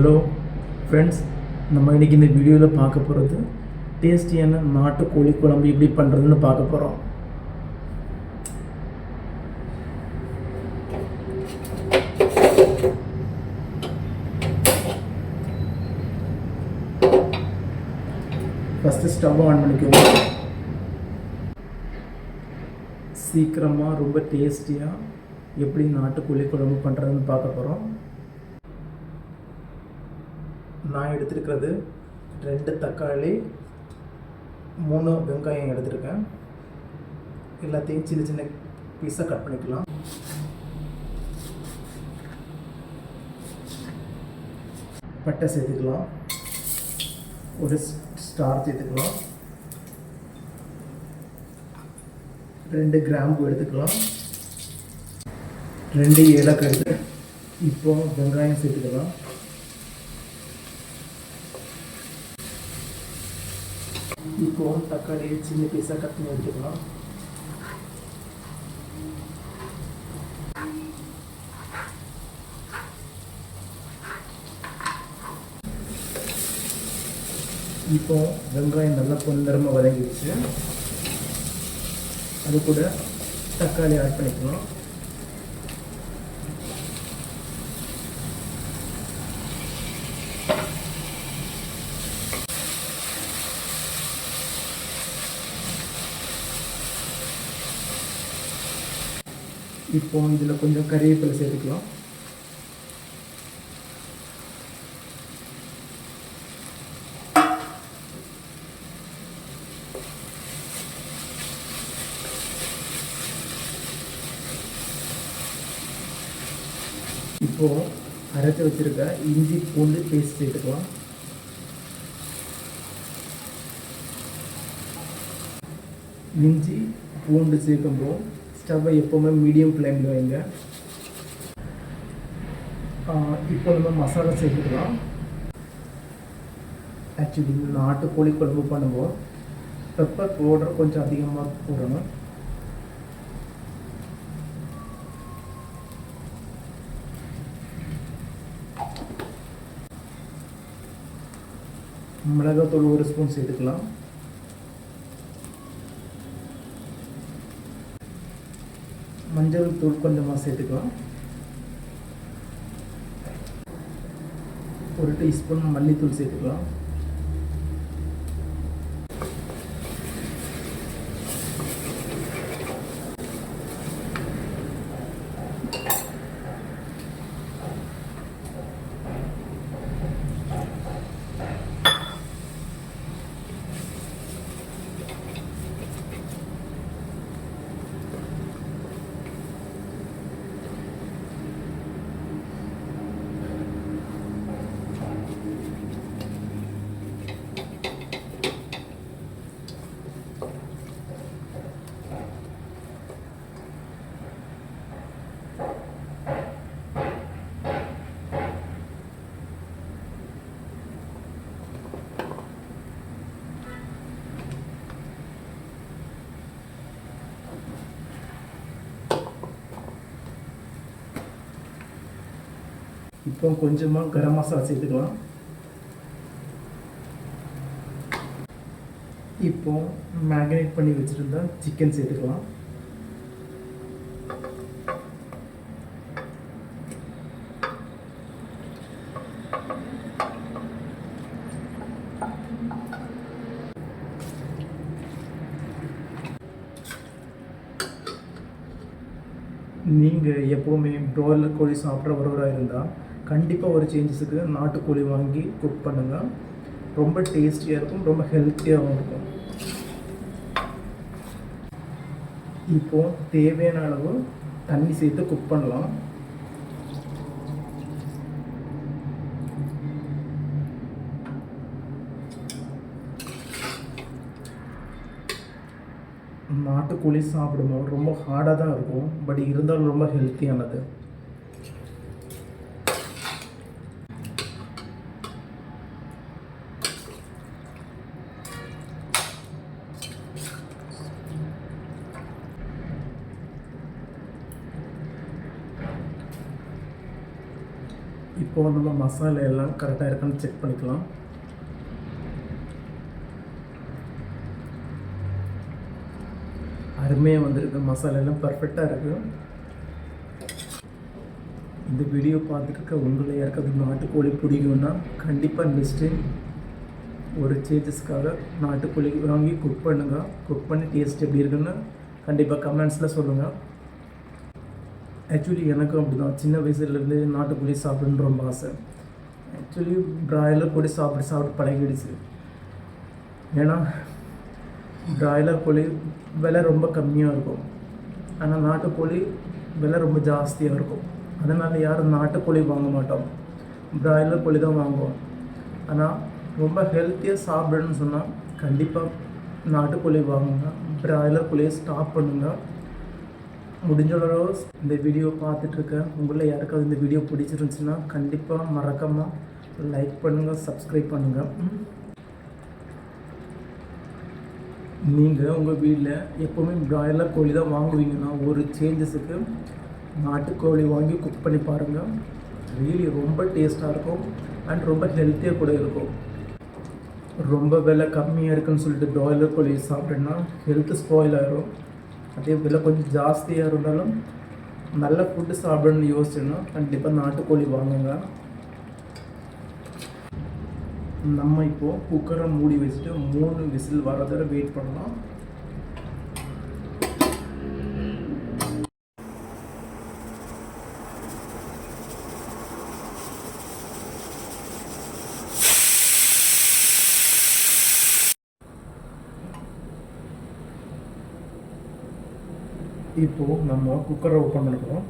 Hello friends, நம்ம இன்றைக்கி இந்த வீடியோவில் பார்க்க போகிறது டேஸ்டியான நாட்டுக்கோழி குழம்பு எப்படி பண்ணுறதுன்னு பார்க்க போகிறோம். ஃபஸ்ட்டு ஸ்டவ் ஆன் பண்ணிக்கோங்க. சீக்கிரமாக ரொம்ப டேஸ்டியாக எப்படி நாட்டுக்கோழி குழம்பு பண்ணுறதுன்னு பார்க்க போகிறோம். நான் எடுத்துருக்கிறது 2 தக்காளி, 3 வெங்காயம் எடுத்துருக்கேன். எல்லாத்தையும் சின்ன சின்ன பீஸாக கட் பண்ணிக்கலாம். பட்டை சேர்த்துக்கலாம், ஒரு ஸ்டார் சேர்த்துக்கலாம், 2 கிராம்பு எடுத்துக்கலாம், 2 ஏலக்காய் எடுத்து. இப்போ வெங்காயம் சேர்த்துக்கலாம். இப்போ தக்காளி சின்ன பீஸாக கட் பண்ணி வச்சுக்கலாம். இப்போ வெங்காயம் நல்லா பொன்னிறமாக வதங்கிடுச்சு. அது கூட தக்காளி ஆட் பண்ணிக்கலாம். இப்போ இதில் கொஞ்சம் கறிவேப்பிலை சேர்த்துக்கலாம். இப்போ அரைச்சி வச்சிருக்க இஞ்சி பூண்டு பேஸ்ட் சேர்த்துக்கலாம். இஞ்சி பூண்டு சேர்க்கும்போது ஸ்டவ்வை எப்போவுமே மீடியம் ஃப்ளேமில் வைங்க. இப்போ நம்ம மசாலா சேர்த்துக்கலாம். ஆக்சுவலி நாட்டுக்கோழி குழம்பு பண்ணும்போது பெப்பர் பவுடர் கொஞ்சம் அதிகமாக போடணும். மிளகாத்தூள் 1 ஸ்பூன் சேர்த்துக்கலாம். மஞ்சள் தூள் கொஞ்சமாக சேர்த்துக்கலாம். 1 டீஸ்பூன் மல்லித்தூள் சேர்த்துக்கலாம். இப்போ கொஞ்சமாக கரம் மசாலா சேர்த்துக்கலாம். இப்போ மேக்னேட் பண்ணி வச்சுருந்தா சிக்கன் சேர்த்துக்கலாம். நீங்கள் எப்போவுமே ப்ராய்லர் கோழி சாப்பிட்றவராக இருந்தால் கண்டிப்பாக ஒரு சேஞ்சஸுக்கு நாட்டுக்கோழி வாங்கி குக் பண்ணுங்கள். ரொம்ப டேஸ்டியாக இருக்கும், ரொம்ப ஹெல்த்தியாகவும் இருக்கும். இப்போது தேவையான அளவு தண்ணி சேர்த்து குக் பண்ணலாம். நாட்டுக்கோழி சாப்பிடும்போது ரொம்ப ஹார்டாக தான் இருக்கும், பட் இருந்தாலும் ரொம்ப ஹெல்த்தியானது. இப்போது நம்ம மசாலா எல்லாம் கரெக்டாக இருக்கான்னு செக் பண்ணிக்கலாம். அருமையாக வந்திருக்கு, மசாலா எல்லாம் பர்ஃபெக்டாக இருக்குது. இந்த வீடியோ பார்த்துட்டு இருக்க உங்களை யாருக்காவது நாட்டுக்கோழி பிடிக்கும்னா கண்டிப்பாக நெக்ஸ்ட் டைம் ஒரு சேஞ்சஸ்க்காக நாட்டுக்கோழி வாங்கி குக் பண்ணுங்கள். குக் பண்ணி டேஸ்ட் எப்படி இருக்குன்னு கண்டிப்பாக கமெண்ட்ஸில் சொல்லுங்கள். ஆக்சுவலி எனக்கும் அப்படி தான், சின்ன வயசுலேருந்து நாட்டுக்கோழி சாப்பிடணுன்னு ரொம்ப ஆசை. ஆக்சுவலி பிராய்லர் கோழி சாப்பிட்டு பழகிடுச்சு. ஏன்னா பிராய்லர் கோழி விலை ரொம்ப கம்மியாக இருக்கும், ஆனால் நாட்டுக்கோழி விலை ரொம்ப ஜாஸ்தியாக இருக்கும். அதனால் யாரும் நாட்டுக்கோழி வாங்க மாட்டோம், பிராய்லர் கோழி தான் வாங்குவோம். ஆனால் ரொம்ப ஹெல்த்தியாக சாப்பிடணும்னு சொன்னால் கண்டிப்பாக நாட்டுக்கோழி வாங்குங்க, பிராய்லர் கோழியை ஸ்டாப் பண்ணுங்கள். முடிஞ்சளவு இந்த வீடியோ பார்த்துட்ருக்க உங்களில் யாருக்காவது இந்த வீடியோ பிடிச்சிருந்துச்சுன்னா கண்டிப்பாக மறக்காமல் லைக் பண்ணுங்கள், சப்ஸ்கிரைப் பண்ணுங்கள். நீங்கள் உங்கள் வீட்டில் எப்போவுமே பிராய்லர் கோழி தான் வாங்குவீங்கன்னா ஒரு சேஞ்சஸுக்கு நாட்டுக்கோழி வாங்கி குக் பண்ணி பாருங்கள். ரியலி ரொம்ப டேஸ்ட்டாக இருக்கும் அண்ட் ரொம்ப ஹெல்த்தியாக கூட இருக்கும். ரொம்ப விலை கம்மியாக இருக்குன்னு சொல்லிட்டு பிராய்லர் கோழி சாப்பிட்டோன்னா ஹெல்த்து ஸ்பாயில் ஆகிடும். அதே விலை கொஞ்சம் ஜாஸ்தியாக இருந்தாலும் நல்ல ஃபுட்டு சாப்பிடணும்னு யோசிச்சோன்னா கண்டிப்பாக நாட்டுக்கோழி வாங்குங்க. நம்ம இப்போது குக்கரை மூடி வச்சுட்டு 3 விசில் வர தடவை வெயிட் பண்ணலாம். இப்போது நம்ம குக்கரை ஓப்பன் பண்ணிக்கிறோம்.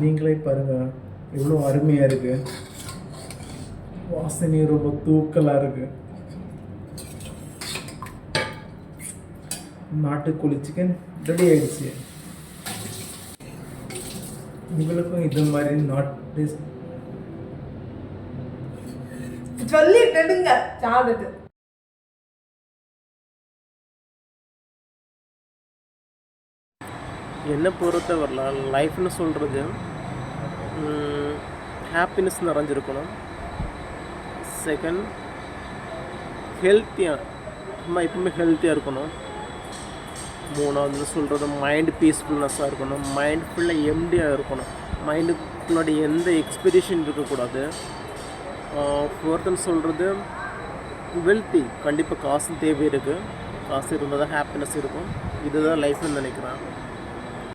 நீங்களே பாருங்கள் எவ்வளோ அருமையாக இருக்குது, வாசனை ரொம்ப தூக்கலாக இருக்குது. நாட்டுக்கோழி சிக்கன் ரெடி ஆகிடுச்சு. உங்களுக்கும் இது மாதிரி சொல்லிட்டுடுங்க சாப்பிட்டு. என்னை பொறுத்த வரலாம் லைஃப்னு சொல்கிறது ஹாப்பினஸ் நிறைஞ்சிருக்கணும். செகண்ட், ஹெல்த்தியாக நம்ம எப்பவுமே ஹெல்த்தியாக இருக்கணும். மூணாவது சொல்கிறது மைண்ட் பீஸ்ஃபுல்னஸாக இருக்கணும், மைண்ட் ஃபுல்லாக எம்டியாக இருக்கணும், மைண்டுக்குள்ளாடி எந்த எக்ஸ்பெக்டேஷன் இருக்கக்கூடாது. ஃபோர்த்துன்னு சொல்கிறது வெல்த்தி, கண்டிப்பாக காசு தேவை இருக்குது, காசு இருந்தால் தான் ஹாப்பினஸ் இருக்கும். இதுதான் லைஃப்னு நினைக்கிறேன்.